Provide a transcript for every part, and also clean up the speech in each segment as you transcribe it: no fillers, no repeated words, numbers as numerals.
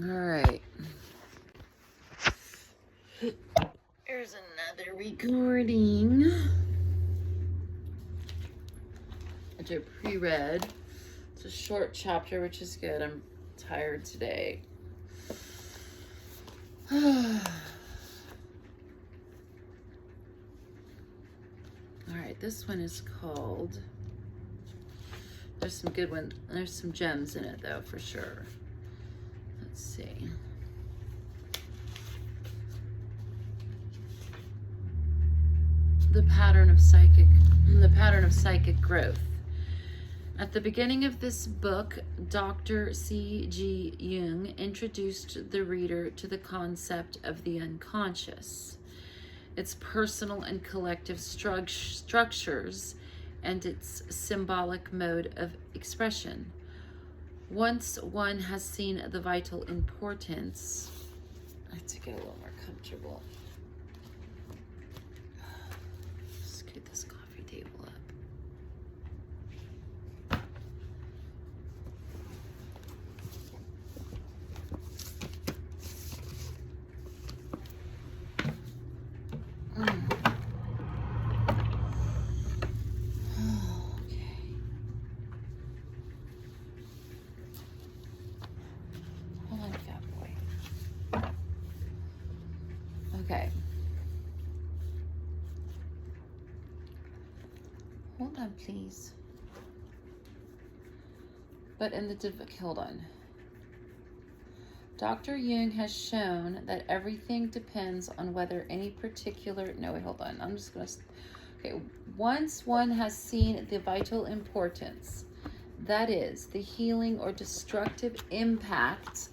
All right. Here's another recording, which I pre-read. It's a short chapter, which is good. I'm tired today. All right, this one is called, there's some good ones. There's some gems in it, though, for sure. Let's see. The pattern of psychic growth. At the beginning of this book, Dr. C.G. Jung introduced the reader to the concept of the unconscious, its personal and collective structures, and its symbolic mode of expression. Once one has seen the vital importance, I have to get a little more comfortable. Scoot this coffee table up. Okay. Hold on, please. But in the hold on. Dr. Jung has shown that everything depends on whether any particular, no, wait, hold on. I'm just going to, okay. Once one has seen the vital importance, that is, the healing or destructive impact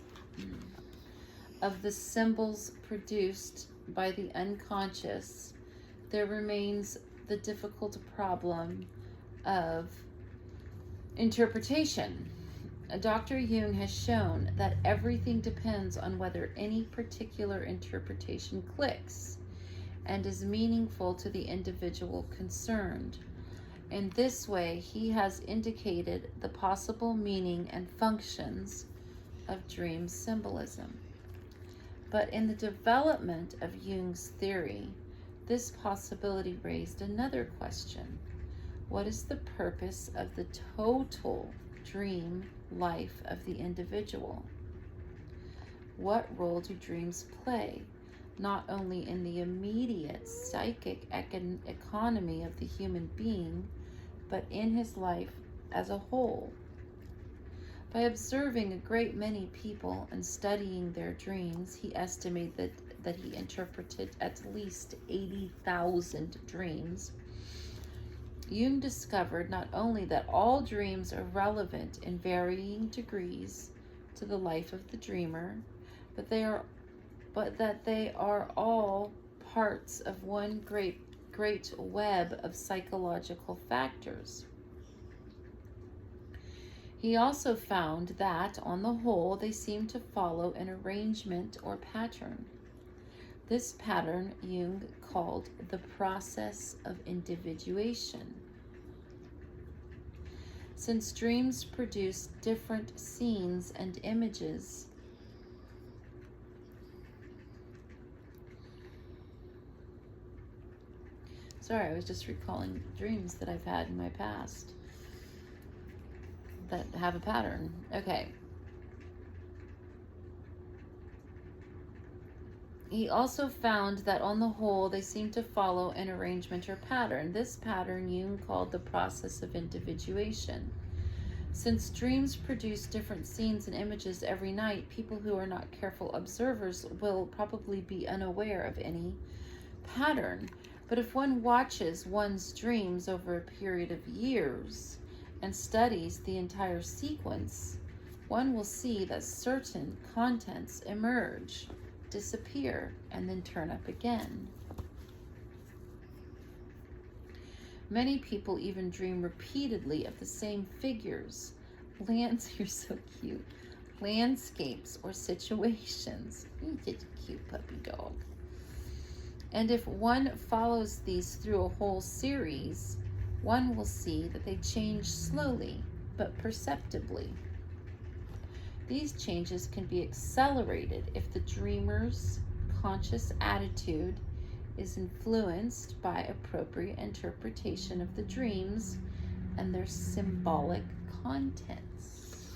of the symbols produced by the unconscious, there remains the difficult problem of interpretation. Dr. Jung has shown that everything depends on whether any particular interpretation clicks and is meaningful to the individual concerned. In this way, he has indicated the possible meaning and functions of dream symbolism. But in the development of Jung's theory, this possibility raised another question. What is the purpose of the total dream life of the individual? What role do dreams play, not only in the immediate psychic economy of the human being, but in his life as a whole? By observing a great many people and studying their dreams, he estimated that he interpreted at least 80,000 dreams. Jung discovered not only that all dreams are relevant in varying degrees to the life of the dreamer, but that they are all parts of one great web of psychological factors. He also found that, on the whole, they seem to follow an arrangement or pattern. This pattern Jung called the process of individuation. Since dreams produce different scenes and images, sorry, I was just recalling dreams that I've had in my past that have a pattern. Okay. He also found that on the whole, they seem to follow an arrangement or pattern. This pattern Jung called the process of individuation. Since dreams produce different scenes and images every night, people who are not careful observers will probably be unaware of any pattern. But if one watches one's dreams over a period of years and studies the entire sequence, one will see that certain contents emerge, disappear, and then turn up again. Many people even dream repeatedly of the same figures, you're so cute, landscapes or situations. You're such a cute puppy dog. And if one follows these through a whole series, one will see that they change slowly but perceptibly. These changes can be accelerated if the dreamer's conscious attitude is influenced by appropriate interpretation of the dreams and their symbolic contents.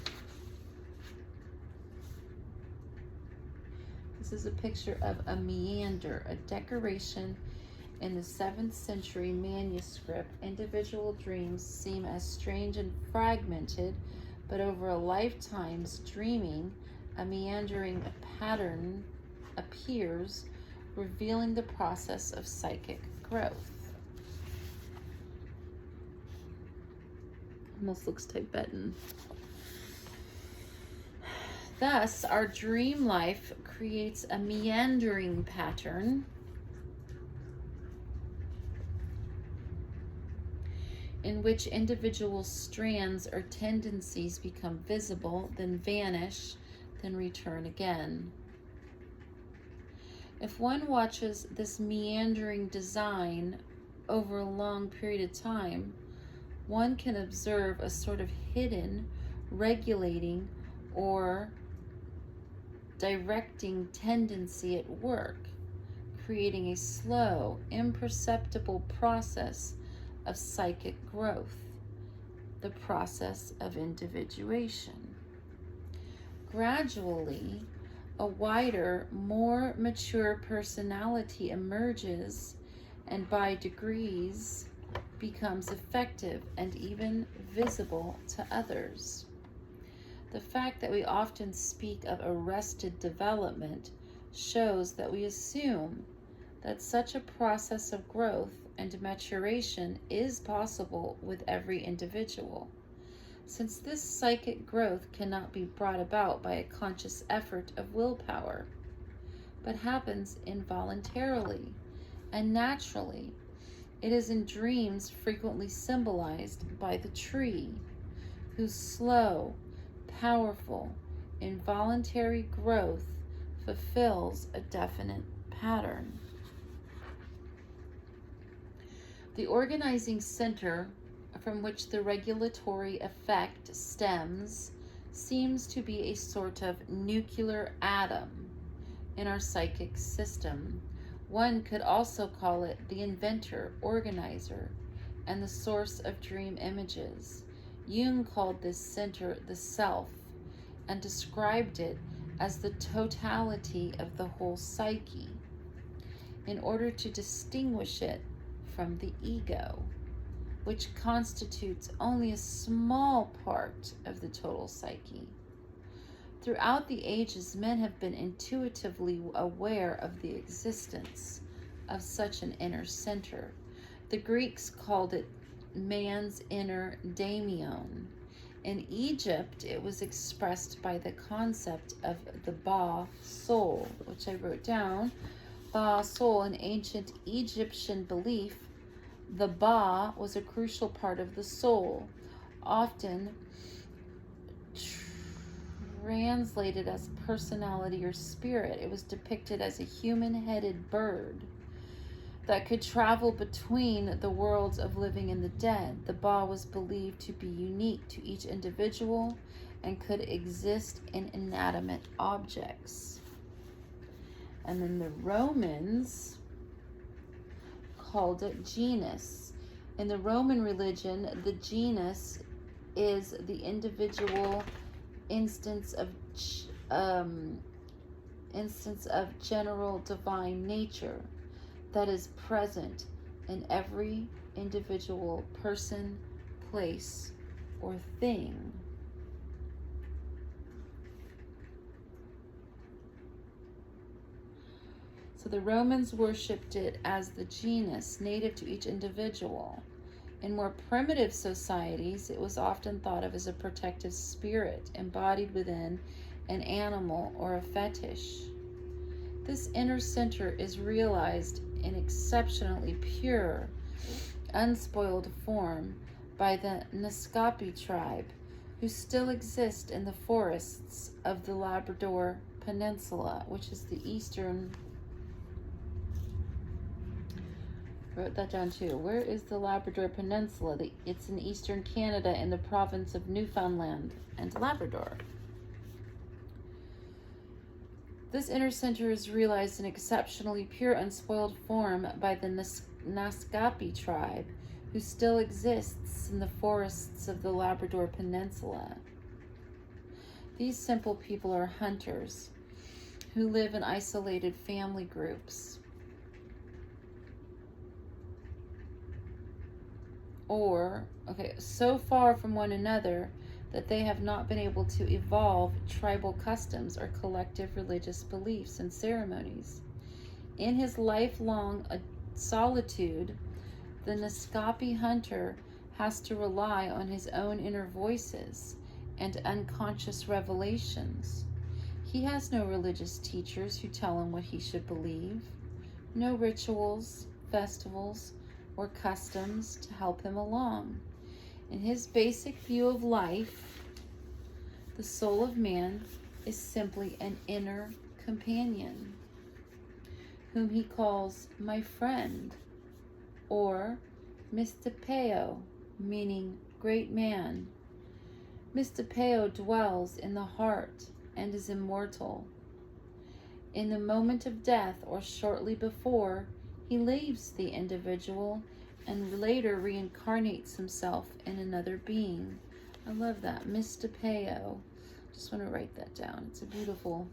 This is a picture of a meander, a decoration in the 7th century manuscript. Individual dreams seem as strange and fragmented, but over a lifetime's dreaming, a meandering pattern appears, revealing the process of psychic growth. Almost looks Tibetan. Thus, our dream life creates a meandering pattern in which individual strands or tendencies become visible, then vanish, then return again. If one watches this meandering design over a long period of time, one can observe a sort of hidden, regulating, or directing tendency at work, creating a slow, imperceptible process of psychic growth, the process of individuation. Gradually, a wider, more mature personality emerges and by degrees becomes effective and even visible to others. The fact that we often speak of arrested development shows that we assume that such a process of growth and maturation is possible with every individual. Since this psychic growth cannot be brought about by a conscious effort of willpower, but happens involuntarily and naturally, it is in dreams frequently symbolized by the tree, whose slow, powerful, involuntary growth fulfills a definite pattern. The organizing center from which the regulatory effect stems seems to be a sort of nuclear atom in our psychic system. One could also call it the inventor, organizer, and the source of dream images. Jung called this center the self and described it as the totality of the whole psyche, in order to distinguish it from the ego, which constitutes only a small part of the total psyche. Throughout the ages, men have been intuitively aware of the existence of such an inner center. The Greeks called it man's inner daimon. In Egypt, it was expressed by the concept of the Ba soul, which I wrote down. Ba soul. In ancient Egyptian belief, the Ba was a crucial part of the soul, often translated as personality or spirit. It was depicted as a human-headed bird that could travel between the worlds of living and the dead. The Ba was believed to be unique to each individual and could exist in inanimate objects. And then the Romans called it genus. In the Roman religion, the genus is the individual instance of general divine nature that is present in every individual person, place, or thing. So the Romans worshipped it as the genus, native to each individual. In more primitive societies, it was often thought of as a protective spirit embodied within an animal or a fetish. This inner center is realized in exceptionally pure, unspoiled form by the Naskapi tribe, who still exist in the forests of the Labrador Peninsula, which is the eastern. Wrote that down too. Where is the Labrador Peninsula? It's in eastern Canada in the province of Newfoundland and Labrador. This inner center is realized in exceptionally pure, unspoiled form by the Naskapi tribe, who still exists in the forests of the Labrador Peninsula. These simple people are hunters who live in isolated family groups, so far from one another that they have not been able to evolve tribal customs or collective religious beliefs and ceremonies. In his lifelong solitude, the Naskapi hunter has to rely on his own inner voices and unconscious revelations. He has no religious teachers who tell him what he should believe, no rituals, festivals, or customs to help him along. In his basic view of life, the soul of man is simply an inner companion, whom he calls my friend, or Mistapeo, meaning great man. Mistapeo dwells in the heart and is immortal. In the moment of death, or shortly before, he leaves the individual and later reincarnates himself in another being. I love that, Mistapeo. Just want to write that down. It's a beautiful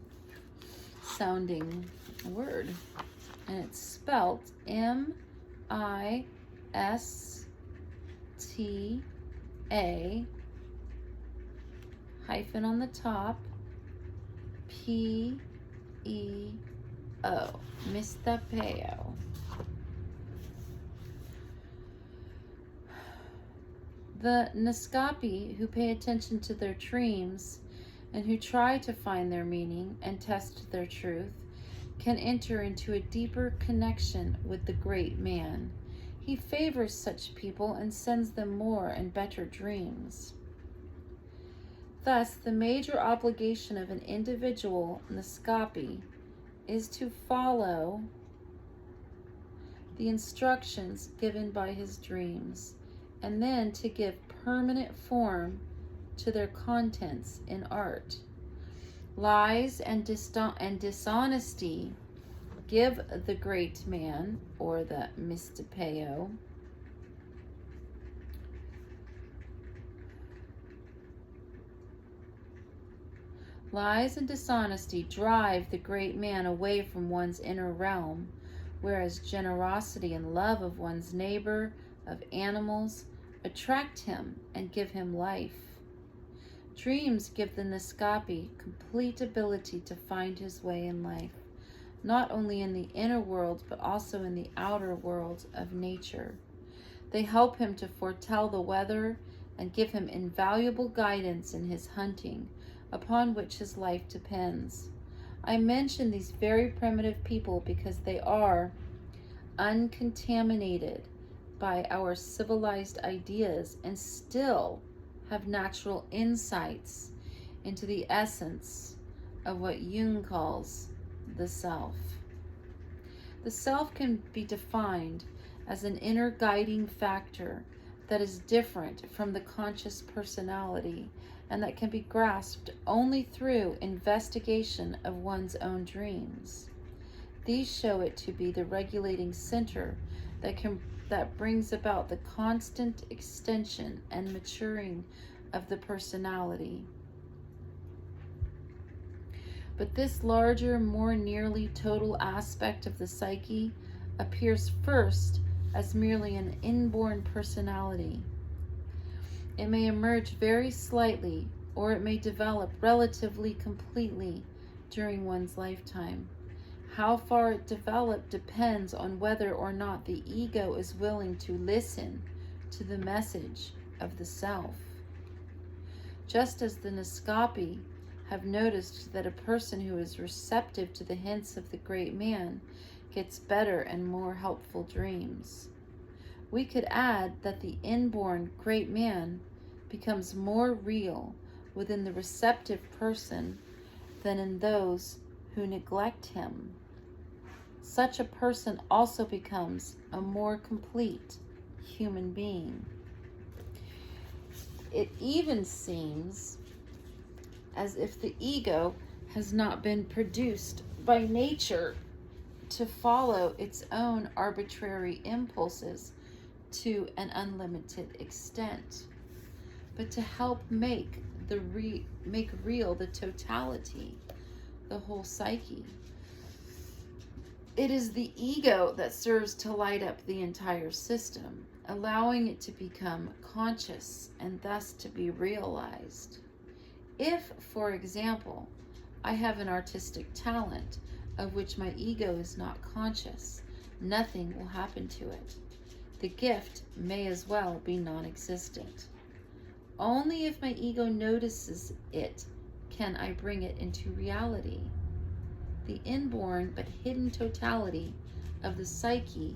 sounding word. And it's spelt M-I-S-T-A hyphen on the top, P-E-O, Mistapeo. The Naskapi, who pay attention to their dreams and who try to find their meaning and test their truth, can enter into a deeper connection with the great man. He favors such people and sends them more and better dreams. Thus, the major obligation of an individual Naskapi is to follow the instructions given by his dreams, and then to give permanent form to their contents in art. Lies and dishonesty give the great man, or the Mistapeo, lies and dishonesty drive the great man away from one's inner realm, whereas generosity and love of one's neighbor, of animals, attract him and give him life. Dreams give the Naskapi complete ability to find his way in life, not only in the inner world, but also in the outer world of nature. They help him to foretell the weather and give him invaluable guidance in his hunting, upon which his life depends. I mention these very primitive people because they are uncontaminated by our civilized ideas and still have natural insights into the essence of what Jung calls the self. The self can be defined as an inner guiding factor that is different from the conscious personality and that can be grasped only through investigation of one's own dreams. These show it to be the regulating center that brings about the constant extension and maturing of the personality. But this larger, more nearly total aspect of the psyche appears first as merely an inborn personality. It may emerge very slightly, or it may develop relatively completely during one's lifetime. How far it developed depends on whether or not the ego is willing to listen to the message of the self. Just as the Naskapi have noticed that a person who is receptive to the hints of the great man gets better and more helpful dreams. We could add that the inborn great man becomes more real within the receptive person than in those who neglect him. Such a person also becomes a more complete human being. It even seems as if the ego has not been produced by nature to follow its own arbitrary impulses to an unlimited extent, but to help make real the totality, the whole psyche. It is the ego that serves to light up the entire system, allowing it to become conscious and thus to be realized. If, for example, I have an artistic talent of which my ego is not conscious, nothing will happen to it. The gift may as well be non-existent. Only if my ego notices it can I bring it into reality. The inborn but hidden totality of the psyche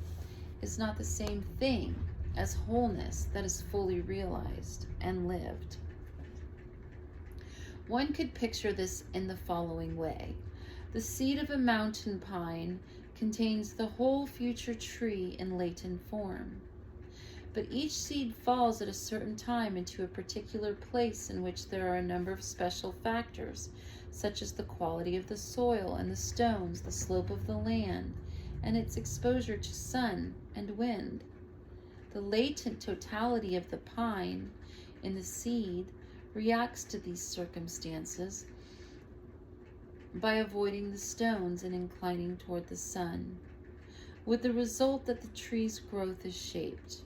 is not the same thing as wholeness that is fully realized and lived. One could picture this in the following way. The seed of a mountain pine contains the whole future tree in latent form. But each seed falls at a certain time into a particular place in which there are a number of special factors, such as the quality of the soil and the stones, the slope of the land, and its exposure to sun and wind. The latent totality of the pine in the seed reacts to these circumstances by avoiding the stones and inclining toward the sun, with the result that the tree's growth is shaped.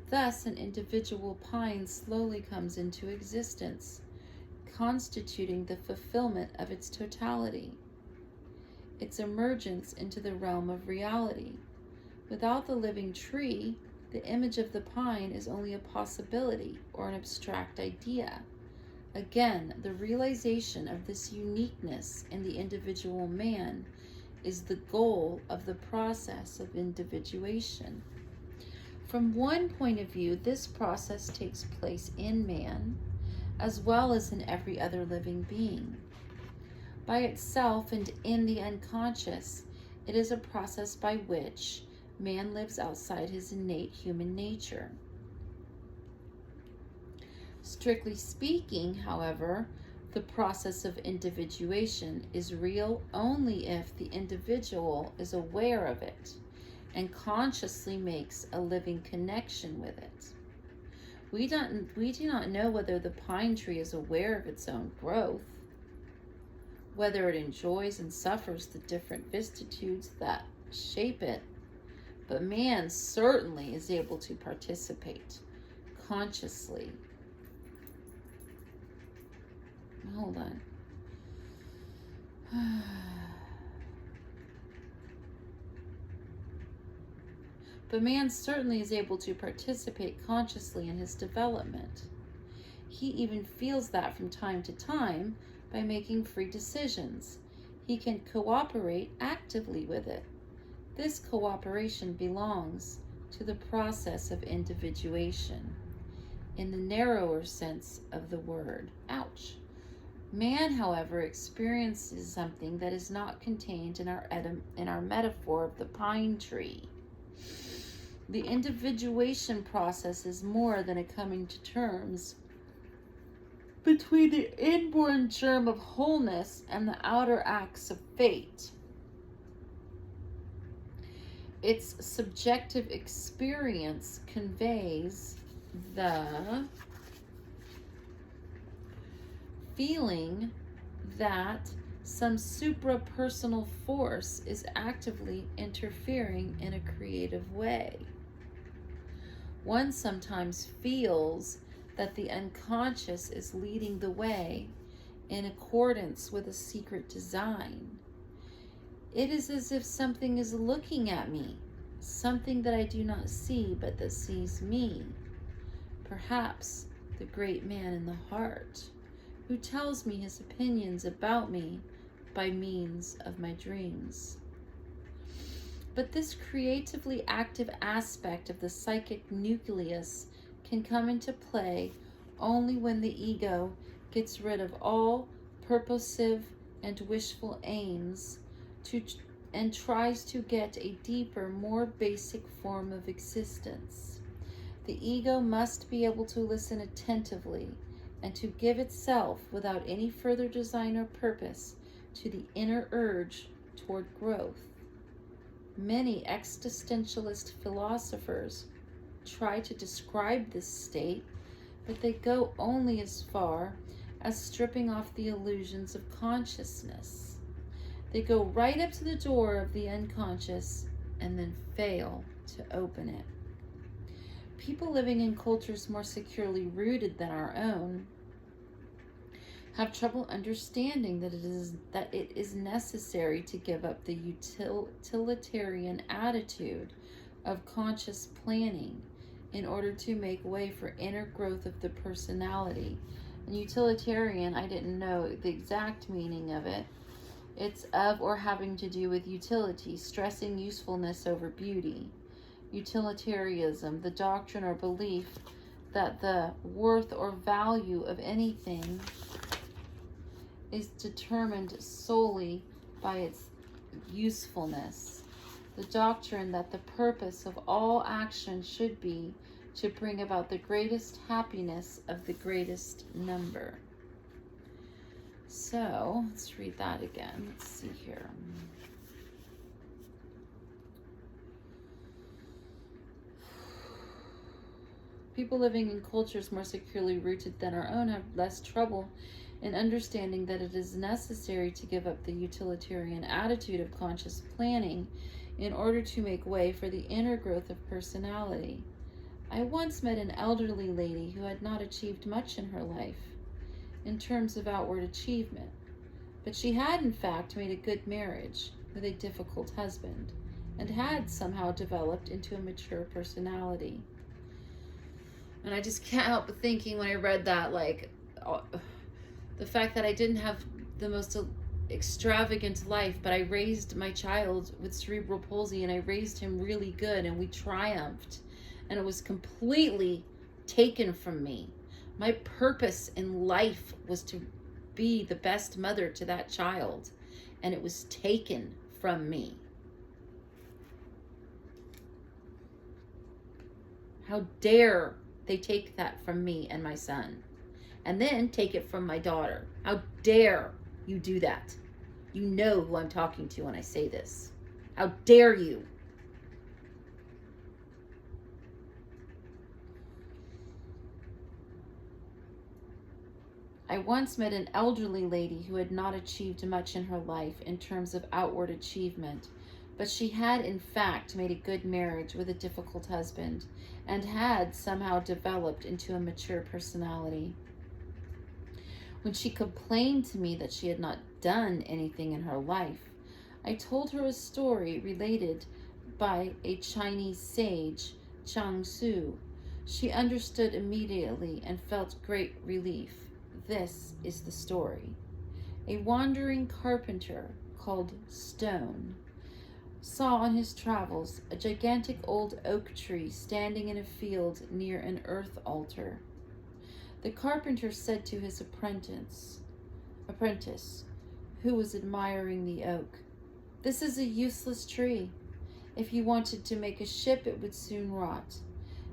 Thus, an individual pine slowly comes into existence, constituting the fulfillment of its totality, its emergence into the realm of reality. Without the living tree, the image of the pine is only a possibility or an abstract idea. Again, the realization of this uniqueness in the individual man is the goal of the process of individuation. From one point of view, this process takes place in man, as well as in every other living being. By itself and in the unconscious, it is a process by which man lives outside his innate human nature. Strictly speaking, however, the process of individuation is real only if the individual is aware of it and consciously makes a living connection with it. We do not know whether the pine tree is aware of its own growth, whether it enjoys and suffers the different vicissitudes that shape it, but man certainly is able to participate consciously. Hold on. But man certainly is able to participate consciously in his development. He even feels that from time to time by making free decisions. He can cooperate actively with it. This cooperation belongs to the process of individuation, in the narrower sense of the word. Ouch. Man, however, experiences something that is not contained in our metaphor of the pine tree. The individuation process is more than a coming to terms between the inborn germ of wholeness and the outer acts of fate. Its subjective experience conveys the feeling that some suprapersonal force is actively interfering in a creative way. One sometimes feels that the unconscious is leading the way in accordance with a secret design. It is as if something is looking at me, something that I do not see but that sees me. Perhaps the great man in the heart, who tells me his opinions about me by means of my dreams. But this creatively active aspect of the psychic nucleus can come into play only when the ego gets rid of all purposive and wishful aims and tries to get a deeper, more basic form of existence. The ego must be able to listen attentively and to give itself without any further design or purpose to the inner urge toward growth. Many existentialist philosophers try to describe this state, but they go only as far as stripping off the illusions of consciousness. They go right up to the door of the unconscious and then fail to open it. People living in cultures more securely rooted than our own have trouble understanding that it is necessary to give up the utilitarian attitude of conscious planning in order to make way for inner growth of the personality. And utilitarian, I didn't know the exact meaning of it. It's of or having to do with utility, stressing usefulness over beauty. Utilitarianism, the doctrine or belief that the worth or value of anything is determined solely by its usefulness. The doctrine that the purpose of all action should be to bring about the greatest happiness of the greatest number. So, let's read that again. Let's see here. People living in cultures more securely rooted than our own have less trouble in understanding that it is necessary to give up the utilitarian attitude of conscious planning in order to make way for the inner growth of personality. I once met an elderly lady who had not achieved much in her life in terms of outward achievement, but she had in fact made a good marriage with a difficult husband and had somehow developed into a mature personality. And I just can't help but thinking when I read that, like, the fact that I didn't have the most extravagant life, but I raised my child with cerebral palsy and I raised him really good and we triumphed, and it was completely taken from me. My purpose in life was to be the best mother to that child, and it was taken from me. How dare they take that from me and my son, and then take it from my daughter? How dare you do that? You know who I'm talking to when I say this. How dare you? I once met an elderly lady who had not achieved much in her life in terms of outward achievement, but she had in fact made a good marriage with a difficult husband and had somehow developed into a mature personality. When she complained to me that she had not done anything in her life, I told her a story related by a Chinese sage, Jung. She understood immediately and felt great relief. This is the story. A wandering carpenter called Stone saw on his travels a gigantic old oak tree standing in a field near an earth altar. The carpenter said to his apprentice, who was admiring the oak, "This is a useless tree. If you wanted to make a ship, it would soon rot.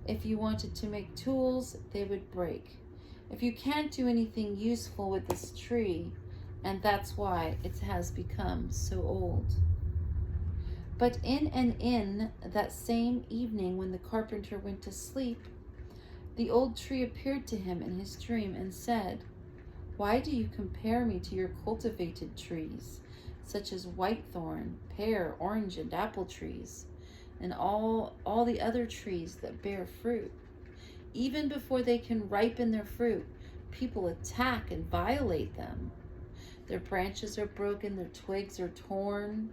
If you wanted to make tools, they would break. If you can't do anything useful with this tree, and that's why it has become so old." But in that same evening when the carpenter went to sleep, the old tree appeared to him in his dream and said, "Why do you compare me to your cultivated trees, such as whitethorn, pear, orange, and apple trees, and all the other trees that bear fruit? Even before they can ripen their fruit, people attack and violate them. Their branches are broken, their twigs are torn.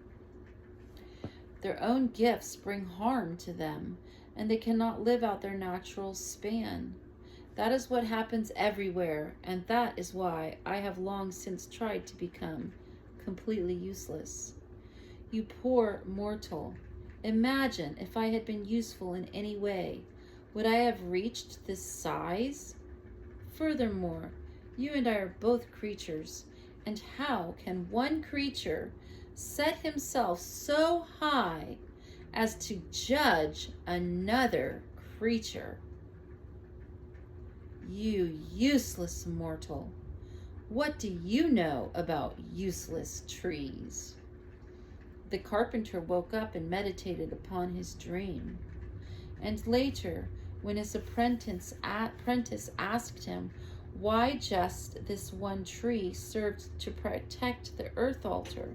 Their own gifts bring harm to them, and they cannot live out their natural span. That is what happens everywhere, and that is why I have long since tried to become completely useless. You poor mortal, imagine if I had been useful in any way. Would I have reached this size? Furthermore, you and I are both creatures, and how can one creature set himself so high as to judge another creature? You useless mortal. What do you know about useless trees? The carpenter woke up and meditated upon his dream. And later, when his apprentice asked him why just this one tree served to protect the earth altar,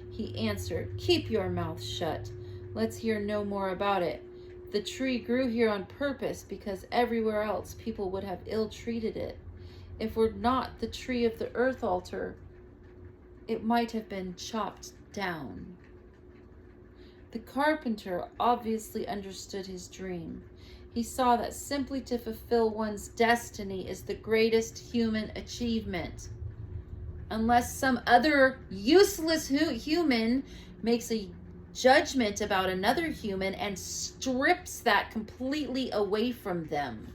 he answered, "Keep your mouth shut. Let's hear no more about it. The tree grew here on purpose because everywhere else people would have ill-treated it. If it were not the tree of the earth altar, it might have been chopped down." The carpenter obviously understood his dream. He saw that simply to fulfill one's destiny is the greatest human achievement. Unless some other useless human makes a judgment about another human and strips that completely away from them.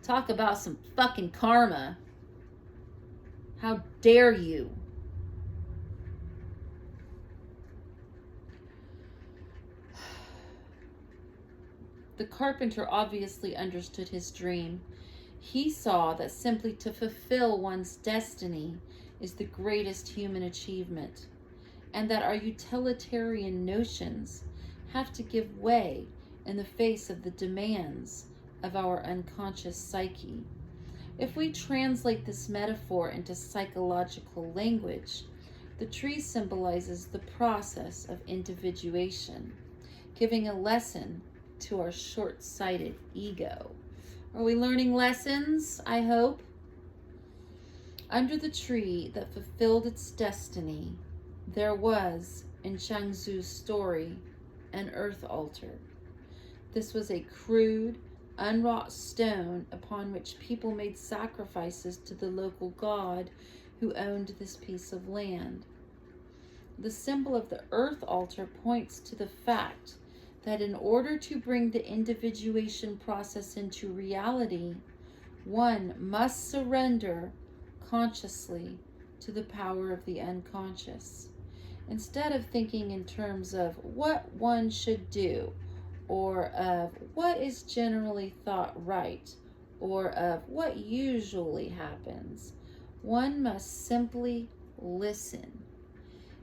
Talk about some fucking karma. How dare you? The carpenter obviously understood his dream. He saw that simply to fulfill one's destiny is the greatest human achievement, and that our utilitarian notions have to give way in the face of the demands of our unconscious psyche. If we translate this metaphor into psychological language, the tree symbolizes the process of individuation, giving a lesson to our short-sighted ego. Are we learning lessons? I hope. Under the tree that fulfilled its destiny, there was, in Zhangzu's story, an earth altar. This was a crude, unwrought stone upon which people made sacrifices to the local god who owned this piece of land. The symbol of the earth altar points to the fact that in order to bring the individuation process into reality, one must surrender consciously to the power of the unconscious. Instead of thinking in terms of what one should do, or of what is generally thought right, or of what usually happens, one must simply listen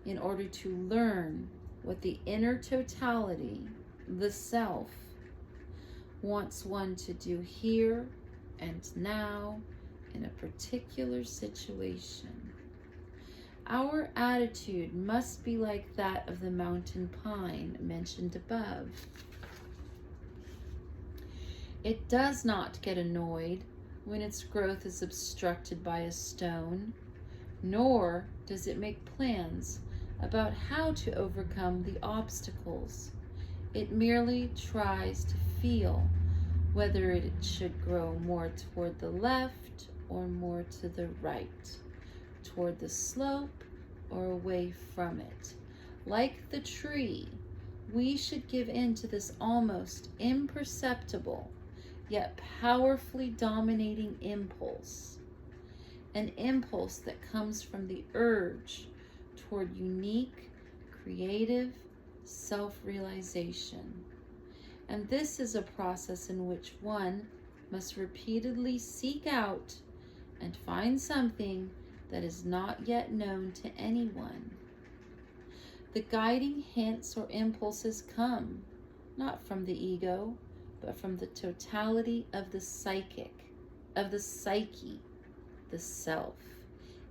in order to learn what the inner totality, the self, wants one to do here and now in a particular situation. Our attitude must be like that of the mountain pine mentioned above. It does not get annoyed when its growth is obstructed by a stone, nor does it make plans about how to overcome the obstacles. It merely tries to feel whether it should grow more toward the left or more to the right, toward the slope or away from it. Like the tree, we should give in to this almost imperceptible yet powerfully dominating impulse, an impulse that comes from the urge toward unique, creative self-realization. And this is a process in which one must repeatedly seek out and find something that is not yet known to anyone. The guiding hints or impulses come not from the ego, but from the totality of the psyche, the self.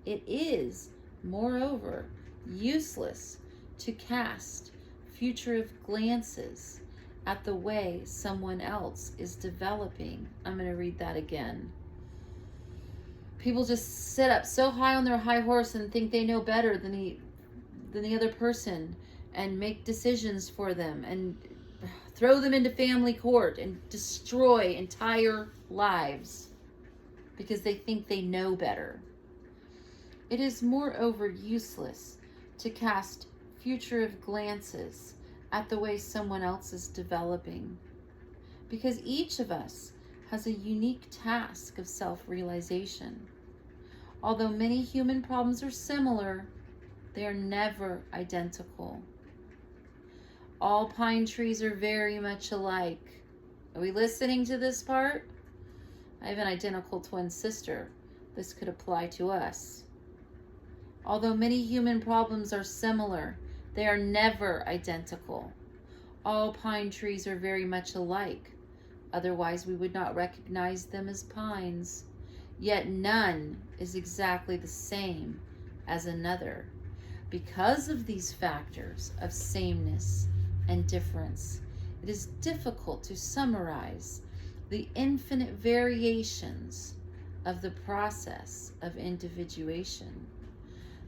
It is, moreover, useless to cast fugitive glances at the way someone else is developing. I'm going to read that again. People just sit up so high on their high horse and think they know better than the other person and make decisions for them and throw them into family court and destroy entire lives because they think they know better. It is moreover useless to cast fugitive glances at the way someone else is developing, because each of us has a unique task of self-realization. Although many human problems are similar, they are never identical. All pine trees are very much alike. Are we listening to this part? I have an identical twin sister. This could apply to us. Although many human problems are similar, they are never identical. All pine trees are very much alike. Otherwise, we would not recognize them as pines. Yet none is exactly the same as another. Because of these factors of sameness and difference, it is difficult to summarize the infinite variations of the process of individuation.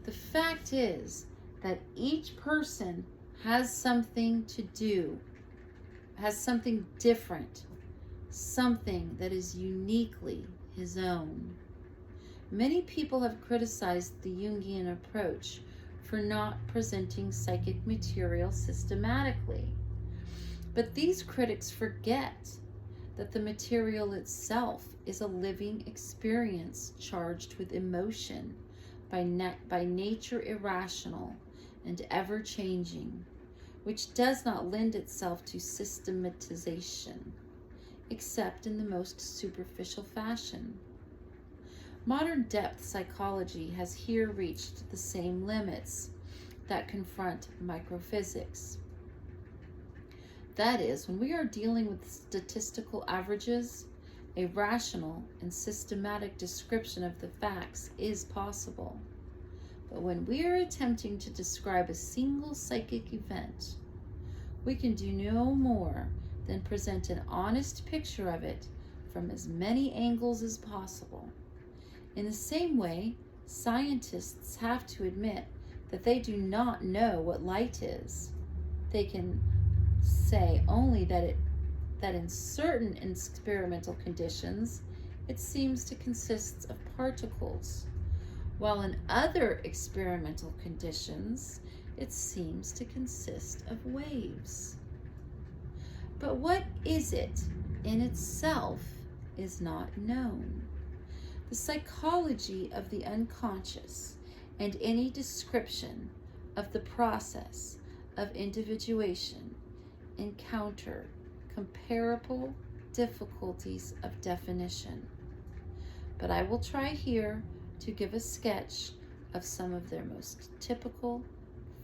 The fact is that each person has something to do, has something different, something that is uniquely his own. Many people have criticized the Jungian approach for not presenting psychic material systematically. But these critics forget that the material itself is a living experience charged with emotion, by nature irrational and ever-changing, which does not lend itself to systematization, except in the most superficial fashion. Modern depth psychology has here reached the same limits that confront microphysics. That is, when we are dealing with statistical averages, a rational and systematic description of the facts is possible. But when we are attempting to describe a single psychic event, we can do no more than present an honest picture of it from as many angles as possible. In the same way, scientists have to admit that they do not know what light is. They can say only that in certain experimental conditions, it seems to consist of particles, while in other experimental conditions, it seems to consist of waves. But what is it in itself is not known. The psychology of the unconscious and any description of the process of individuation encounter comparable difficulties of definition. But I will try here to give a sketch of some of their most typical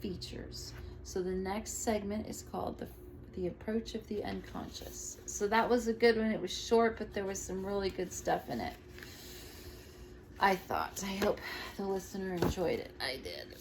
features. So the next segment is called the approach of the unconscious. So that was a good one. It was short, but there was some really good stuff in it. I hope the listener enjoyed it. I did.